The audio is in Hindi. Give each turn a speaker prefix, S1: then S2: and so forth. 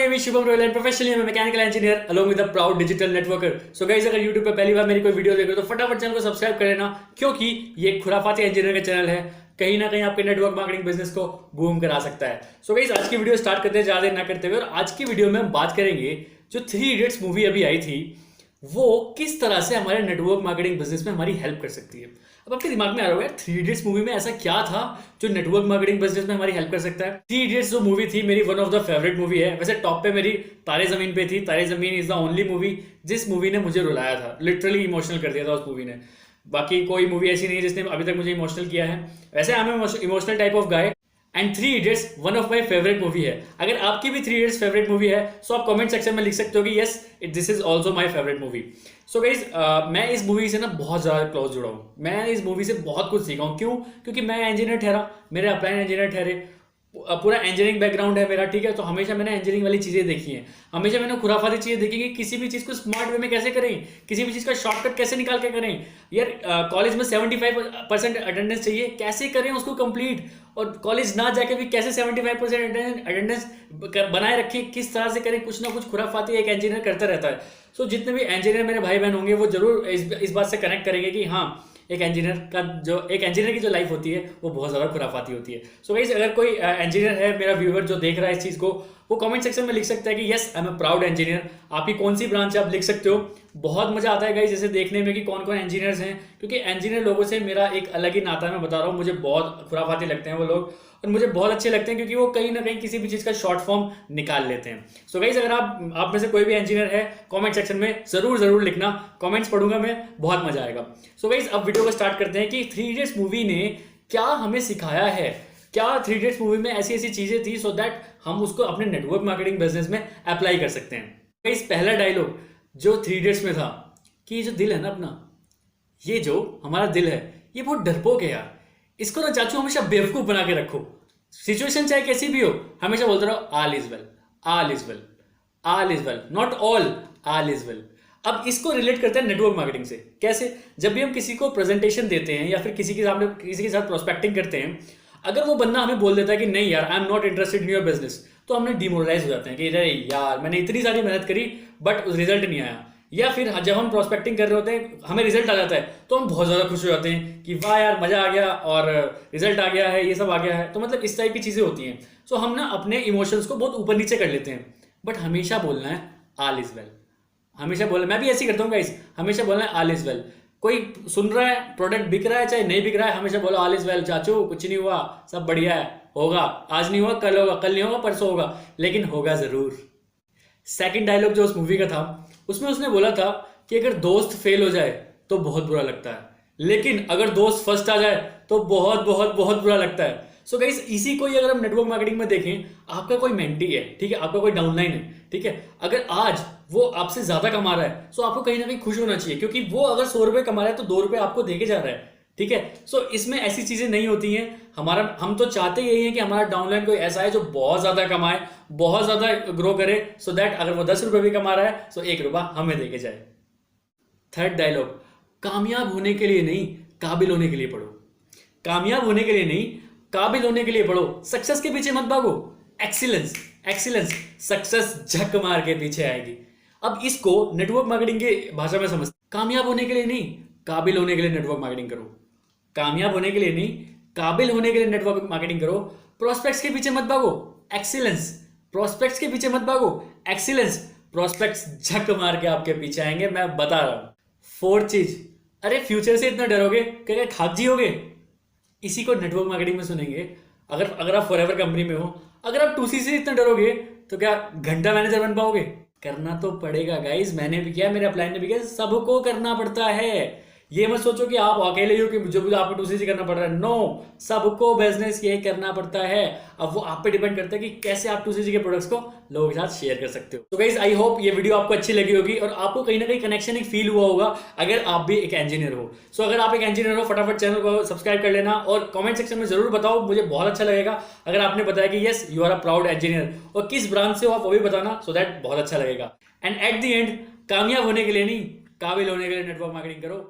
S1: name is Shubham Ruhela and professionally I'm a mechanical engineer along with a proud digital networker. So guys, अगर YouTube पे पहली बार मेरी कोई वीडियो देख रहे हो तो फटाफट चैनल को सब्सक्राइब कर लेना, क्योंकि ये खुराफाती इंजीनियर का चैनल है, कहीं ना कहीं आपके नेटवर्क मार्केटिंग बिजनेस को बूम करा सकता है. सो गाइस, आज की वीडियो स्टार्ट करते हैं ज़्यादा देर ना करते हुए. और आज की वीडियो में हम बात करेंगे जो 3 इडियट्स मूवी अभी आई थी वो किस तरह से हमारे नेटवर्क मार्केटिंग बिजनेस में हमारी हेल्प कर सकती है. अब आपके दिमाग में आ रहा होगा 3 इडियट्स मूवी में ऐसा क्या था जो नेटवर्क मार्केटिंग बिजनेस में हमारी हेल्प कर सकता है. 3 इडियट्स जो मूवी थी मेरी one of the favourite movie है. वैसे टॉप पे मेरी तारे जमीन पे थी. तारे जमीन इज द ओनली मूवी जिस मूवी ने मुझे रुलाया था, लिटरली इमोशनल कर दिया था उस मूवी ने. बाकी कोई मूवी ऐसी नहीं है जिसने अभी तक मुझे इमोशनल किया है. वैसे I am emotional type of guy and 3 idiots one of my favourite movie है. अगर आपकी भी 3 इडियट्स फेवरेट मूवी है सो आप कमेंट सेक्शन में लिख सकते हो कि yes this is also my favourite movie. So guys, मैं इस मूवी से ना बहुत ज़्यादा क्लोज जुड़ा हूँ. मैं इस मूवी से बहुत कुछ सीखा हूँ. क्यों? क्योंकि मैं इंजीनियर ठहरा, मेरे अप्लाइन इंजीनियर ठहरे, पूरा इंजीनियरिंग बैकग्राउंड है मेरा, ठीक है. तो हमेशा मैंने इंजीनियरिंग वाली चीज़ें देखी हैं. हमेशा मैंने खुराफाती चीज़ें देखी कि किसी भी चीज़ को स्मार्ट वे में कैसे करें, किसी भी चीज़ का शॉर्टकट कैसे निकाल के करें. यार कॉलेज में 75% अटेंडेंस चाहिए, कैसे करें उसको कंप्लीट, और कॉलेज ना जाके भी कैसे 75% अटेंडेंस बनाए रखें, किस तरह से करें. कुछ ना कुछ खुराफाती एक इंजीनियर करता रहता है. सो जितने भी इंजीनियर मेरे भाई बहन होंगे वो जरूर इस बात से कनेक्ट करेंगे कि हाँ, एक इंजीनियर की जो लाइफ होती है वो बहुत ज़्यादा खुराफाती होती है. सो गाइस, अगर कोई इंजीनियर है मेरा व्यूअर जो देख रहा है इस चीज़ को, वो कमेंट सेक्शन में लिख सकता है कि yes I am a proud engineer. आपकी कौन सी ब्रांच है आप लिख सकते हो. बहुत मजा आता है गाइस जैसे देखने में कि कौन कौन इंजीनियर्स हैं, क्योंकि इंजीनियर लोगों से मेरा एक अलग ही नाता है. मैं बता रहा हूँ, मुझे बहुत खुराफाती लगते हैं वो लोग, और मुझे बहुत अच्छे लगते हैं क्योंकि वो कहीं ना कहीं किसी भी चीज़ का शॉर्ट फॉर्म निकाल लेते हैं. सो गाइस, अगर आप में से कोई भी इंजीनियर है कमेंट सेक्शन में जरूर लिखना. कमेंट्स पढ़ूंगा मैं, बहुत मजा आएगा. सो गाइस, अब वीडियो को स्टार्ट करते हैं कि 3 इडियट्स मूवी ने क्या हमें सिखाया है. क्या 3 इडियट्स मूवी में ऐसी चीजें थी सो दैट हम उसको अपने नेटवर्क मार्केटिंग बिजनेस में अप्लाई कर सकते हैं. गाइस, पहला डायलॉग जो 3 इडियट्स में था कि ये जो दिल है ना अपना, ये जो हमारा दिल है ये बहुत डरपोक है यार. इसको ना चाचू हमेशा बेवकूफ बना के रखो. सिचुएशन चाहे कैसी भी हो हमेशा बोलते रहो all is well, all is well, all is well, not all, all is well. अब इसको रिलेट करते हैं नेटवर्क मार्केटिंग से. कैसे? जब भी हम किसी को प्रेजेंटेशन देते हैं या फिर किसी के साथ प्रोस्पेक्टिंग करते हैं, अगर वो बंदा हमें बोल देता है कि नहीं यार I am not interested in your business, तो हमने डिमोरलाइज हो जाते हैं कि अरे यार मैंने इतनी सारी मेहनत करी बट रिजल्ट नहीं आया. या फिर जब हम प्रोस्पेक्टिंग कर रहे होते हैं हमें रिजल्ट आ जाता है तो हम बहुत ज़्यादा खुश हो जाते हैं कि वाह यार मज़ा आ गया और रिजल्ट आ गया है, ये सब आ गया है. तो मतलब इस टाइप की चीज़ें होती हैं. सो हम ना अपने इमोशंस को बहुत ऊपर नीचे कर लेते हैं. बट हमेशा बोलना है ऑल इज वेल. हमेशा बोलना, मैं भी ऐसे ही करता हूँ गाइस, हमेशा बोलना है ऑल इज वेल. कोई सुन रहा है, प्रोडक्ट बिक रहा है चाहे नहीं बिक रहा है, हमेशा बोलो ऑल इज वेल चाचू, कुछ नहीं हुआ, सब बढ़िया है, होगा, आज नहीं हुआ कल होगा, कल नहीं होगा परसों होगा, लेकिन होगा जरूर. सेकंड डायलॉग जो उस मूवी का था उसमें उसने बोला था कि अगर दोस्त फेल हो जाए तो बहुत बुरा लगता है, लेकिन अगर दोस्त फर्स्ट आ जाए तो बहुत बहुत बहुत बुरा लगता है. सो गाइस, इसी को ही अगर हम नेटवर्क मार्केटिंग में देखें, आपका कोई मेंटी है, ठीक है, आपका कोई डाउनलाइन है, ठीक है, अगर आज वो आपसे ज्यादा कमा रहा है तो आपको कहीं ना कहीं खुश होना चाहिए, क्योंकि वो अगर 100 रुपए कमा रहा है तो 2 रुपए आपको देके जा रहा है, ठीक है. सो इसमें ऐसी चीजें नहीं होती हैं. हम तो चाहते यही है कि हमारा डाउनलाइन कोई ऐसा है जो बहुत ज्यादा कमाए, बहुत ज्यादा ग्रो करे, सो दैट अगर वो 10 रुपए भी कमा रहा है तो 1 रुपया हमें देके जाए. थर्ड डायलॉग, कामयाब होने के लिए नहीं काबिल होने के लिए पढ़ो. कामयाब होने के लिए नहीं काबिल होने के लिए पढ़ो. सक्सेस के पीछे मत भागो, एक्सीलेंस, एक्सीलेंस, सक्सेस झक मार के पीछे आएगी. अब इसको नेटवर्क मार्केटिंग की भाषा में समझ, कामयाब होने के लिए नहीं काबिल होने के लिए नेटवर्क मार्केटिंग करो. कामयाब होने के लिए नहीं काबिल होने के लिए नेटवर्क मार्केटिंग करो. प्रोस्पेक्ट्स के पीछे मत भागो, एक्सीलेंस. प्रोस्पेक्ट्स के पीछे मत भागो, एक्सीलेंस. प्रोस्पेक्ट्स झक मार के आपके पीछे आएंगे, मैं बता रहा हूं. 4th चीज, अरे फ्यूचर से इतना डरोगे क्या खाजी होगे? इसी को नेटवर्क मार्केटिंग में सुनेंगे. अगर आप फॉरएवर कंपनी में हो, अगर आप 2C से इतना डरोगे तो क्या घंटा मैनेजर बन पाओगे? करना तो पड़ेगा गाइस. मैंने भी किया, मेरे अपलाइन ने भी किया, सबको करना पड़ता है. ये मत सोचो कि आप अकेले ही हो कि जो भी आपको 2C करना पड़ रहा है. नो, सबको बिजनेस ये करना पड़ता है. अब वो आप पे डिपेंड करता है कि कैसे आप 2C के प्रोडक्ट्स को लोगों के साथ शेयर कर सकते हो. तो गाइस, आई होप ये वीडियो आपको अच्छी लगी होगी और आपको कहीं ना कहीं कनेक्शन एक फील हुआ होगा अगर आप भी एक इंजीनियर हो. सो अगर आप एक इंजीनियर हो फटाफट चैनल को सब्सक्राइब कर लेना और कमेंट सेक्शन में जरूर बताओ, मुझे बहुत अच्छा लगेगा अगर आपने बताया कि yes you are a proud engineer, और किस ब्रांच से हो आप वो भी बताना, सो दैट बहुत अच्छा लगेगा. एंड एट द एंड, कामयाब होने के लिए नहीं काबिल होने के लिए नेटवर्क मार्केटिंग करो.